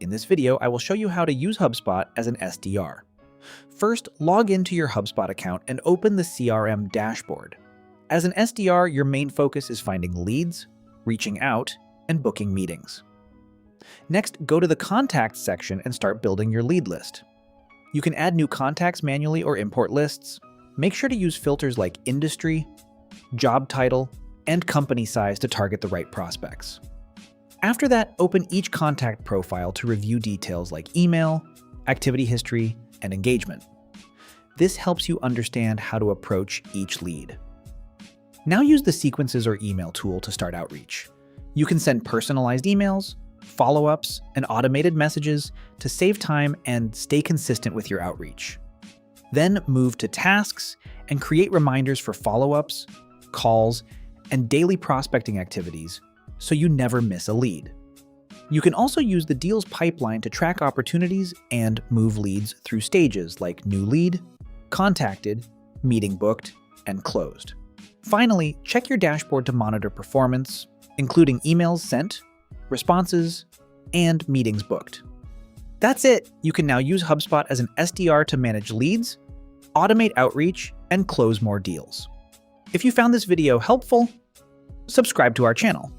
In this video, I will show you how to use HubSpot as an SDR. First, log into your HubSpot account and open the CRM dashboard. As an SDR, your main focus is finding leads, reaching out, and booking meetings. Next, go to the Contacts section and start building your lead list. You can add new contacts manually or import lists. Make sure to use filters like industry, job title, and company size to target the right prospects. After that, open each contact profile to review details like email, activity history, and engagement. This helps you understand how to approach each lead. Now use the sequences or email tool to start outreach. You can send personalized emails, follow-ups, and automated messages to save time and stay consistent with your outreach. Then move to tasks and create reminders for follow-ups, calls, and daily prospecting activities so you never miss a lead. You can also use the deals pipeline to track opportunities and move leads through stages like new lead, contacted, meeting booked, and closed. Finally, check your dashboard to monitor performance, including emails sent, responses, and meetings booked. That's it! You can now use HubSpot as an SDR to manage leads, automate outreach, and close more deals. If you found this video helpful, subscribe to our channel.